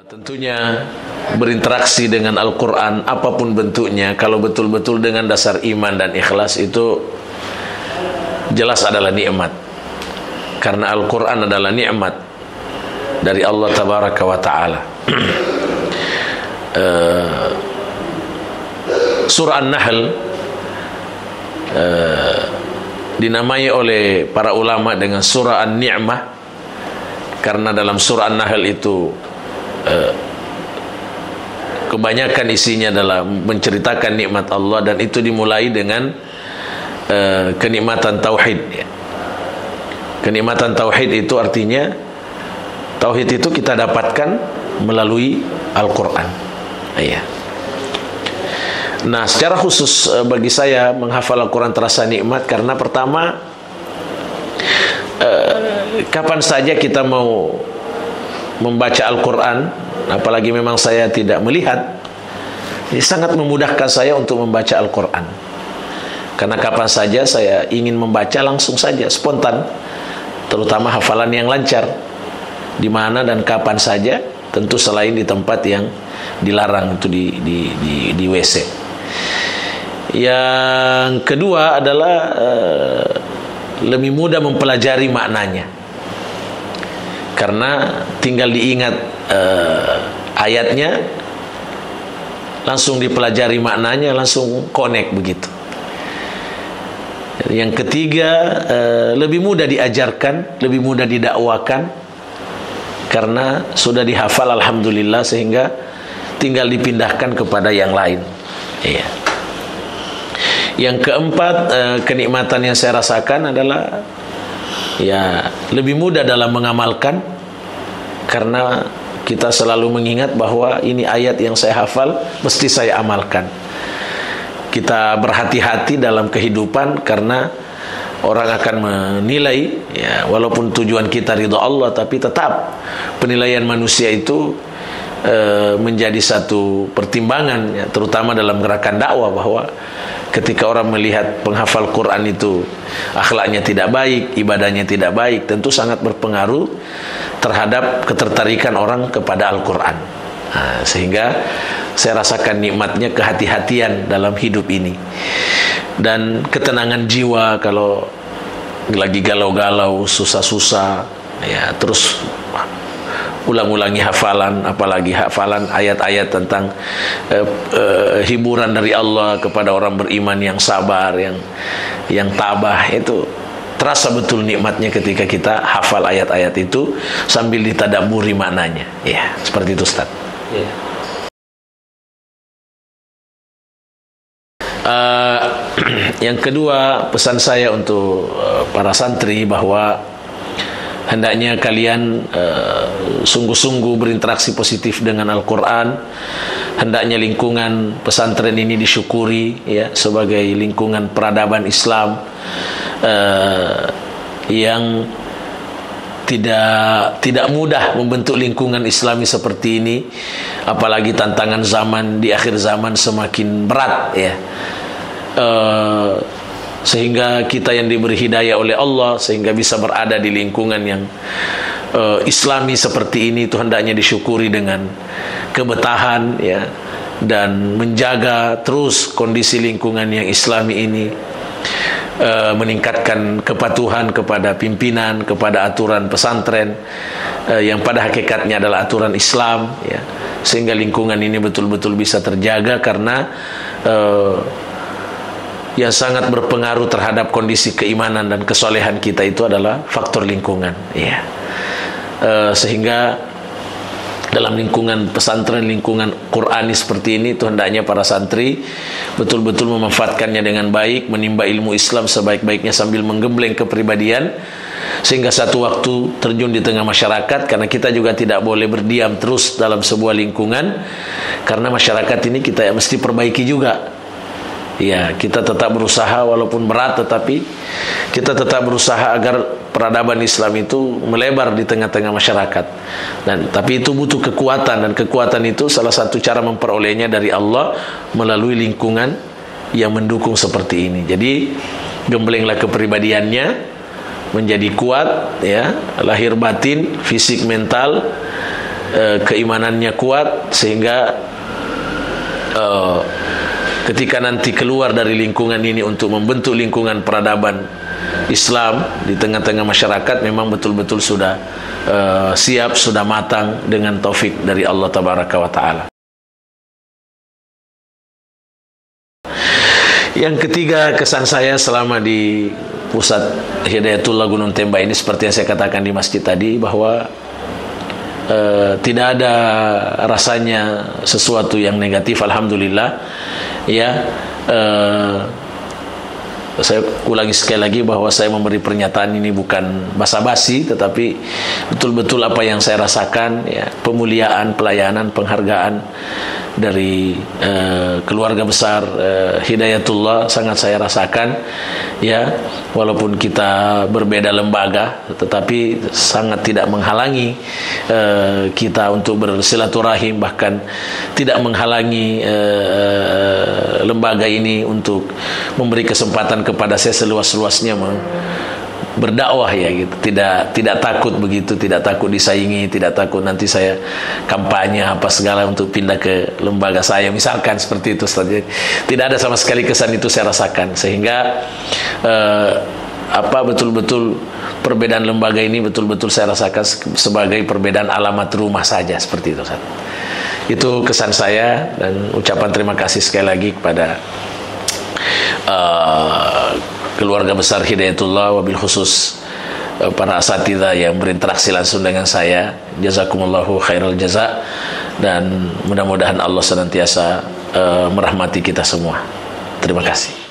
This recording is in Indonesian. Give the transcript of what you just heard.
Tentunya berinteraksi dengan Al-Quran apapun bentuknya, kalau betul-betul dengan dasar iman dan ikhlas, itu jelas adalah nikmat. Karena Al-Quran adalah nikmat dari Allah Tabaraka wa Ta'ala. Surah An-Nahl dinamai oleh para ulama dengan surah An-Ni'mah, karena dalam surah An-Nahl itu kebanyakan isinya adalah menceritakan nikmat Allah, dan itu dimulai dengan kenikmatan tauhid. Kenikmatan tauhid itu artinya tauhid itu kita dapatkan melalui Al-Quran. Iya. Nah, secara khusus bagi saya menghafal Al-Quran terasa nikmat karena pertama, kapan saja kita mau membaca Al-Quran, apalagi memang saya tidak melihat, ini sangat memudahkan saya untuk membaca Al-Quran. Karena kapan saja saya ingin membaca, langsung saja, spontan. Terutama hafalan yang lancar, di mana dan kapan saja, tentu selain di tempat yang dilarang, itu di WC. Yang kedua adalah lebih mudah mempelajari maknanya, karena tinggal diingat ayatnya, langsung dipelajari maknanya, langsung connect begitu. Yang ketiga, lebih mudah diajarkan, lebih mudah didakwakan, karena sudah dihafal alhamdulillah, sehingga tinggal dipindahkan kepada yang lain. Iya. Yang keempat, kenikmatan yang saya rasakan adalah ya lebih mudah dalam mengamalkan, karena kita selalu mengingat bahwa ini ayat yang saya hafal, mesti saya amalkan. Kita berhati-hati dalam kehidupan, karena orang akan menilai, ya, walaupun tujuan kita ridha Allah, tapi tetap penilaian manusia itu menjadi satu pertimbangan, ya, terutama dalam gerakan dakwah, bahwa ketika orang melihat penghafal Quran itu akhlaknya tidak baik, ibadahnya tidak baik, tentu sangat berpengaruh terhadap ketertarikan orang kepada Al-Quran. Nah, sehingga saya rasakan nikmatnya kehati-hatian dalam hidup ini, dan ketenangan jiwa kalau lagi galau-galau, susah-susah, ya, terus ulang-ulangi hafalan, apalagi hafalan ayat-ayat tentang hiburan dari Allah kepada orang beriman yang sabar, yang tabah, itu terasa betul nikmatnya ketika kita hafal ayat-ayat itu sambil ditadaburi maknanya. Ya, seperti itu, Ustaz. Ya. Yang kedua, pesan saya untuk para santri bahwa hendaknya kalian sungguh-sungguh berinteraksi positif dengan Al-Quran. Hendaknya lingkungan pesantren ini disyukuri, ya, sebagai lingkungan peradaban Islam yang tidak mudah membentuk lingkungan Islami seperti ini, apalagi tantangan zaman di akhir zaman semakin berat, ya. Sehingga kita yang diberi hidayah oleh Allah sehingga bisa berada di lingkungan yang Islami seperti ini, itu hendaknya disyukuri dengan kebetahan, ya, dan menjaga terus kondisi lingkungan yang Islami ini, meningkatkan kepatuhan kepada pimpinan, kepada aturan pesantren yang pada hakikatnya adalah aturan Islam, ya, sehingga lingkungan ini betul-betul bisa terjaga, karena yang sangat berpengaruh terhadap kondisi keimanan dan kesolehan kita itu adalah faktor lingkungan, ya. Sehingga dalam lingkungan pesantren, lingkungan Qurani seperti ini, itu hendaknya para santri betul-betul memanfaatkannya dengan baik, menimba ilmu Islam sebaik-baiknya sambil menggembleng kepribadian, sehingga satu waktu terjun di tengah masyarakat. Karena kita juga tidak boleh berdiam terus dalam sebuah lingkungan, karena masyarakat ini kita mesti perbaiki juga. Ya, kita tetap berusaha walaupun berat, tetapi kita tetap berusaha agar peradaban Islam itu melebar di tengah-tengah masyarakat. Tapi itu butuh kekuatan, dan kekuatan itu salah satu cara memperolehnya dari Allah melalui lingkungan yang mendukung seperti ini. Jadi gemblenglah kepribadiannya menjadi kuat, ya, lahir batin, fisik, mental, keimanannya kuat, sehingga ketika nanti keluar dari lingkungan ini untuk membentuk lingkungan peradaban Islam di tengah-tengah masyarakat, memang betul-betul sudah siap, sudah matang dengan taufik dari Allah Tabaraka wa Ta'ala. Yang ketiga, kesan saya selama di pusat Hidayatullah Gunung Tembak ini, seperti yang saya katakan di masjid tadi, bahwa tidak ada rasanya sesuatu yang negatif, alhamdulillah. Ya, saya ulangi sekali lagi bahwa saya memberi pernyataan ini bukan basa-basi, tetapi betul-betul apa yang saya rasakan, ya, pemuliaan, pelayanan, penghargaan dari keluarga besar Hidayatullah sangat saya rasakan, ya, walaupun kita berbeda lembaga, tetapi sangat tidak menghalangi kita untuk bersilaturahim, bahkan tidak menghalangi lembaga ini untuk memberi kesempatan kepada saya seluas-luasnya berdakwah, ya gitu. Tidak takut begitu, tidak takut disaingi, tidak takut nanti saya kampanye apa segala untuk pindah ke lembaga saya, misalkan seperti itu. Tidak ada sama sekali kesan itu saya rasakan, sehingga betul-betul perbedaan lembaga ini betul-betul saya rasakan sebagai perbedaan alamat rumah saja, seperti itu. Itu kesan saya, dan ucapan terima kasih sekali lagi kepada keluarga besar Hidayatullah, wabil khusus para asatidzah yang berinteraksi langsung dengan saya. Jazakumullahu khairal jaza, dan mudah-mudahan Allah senantiasa merahmati kita semua. Terima kasih.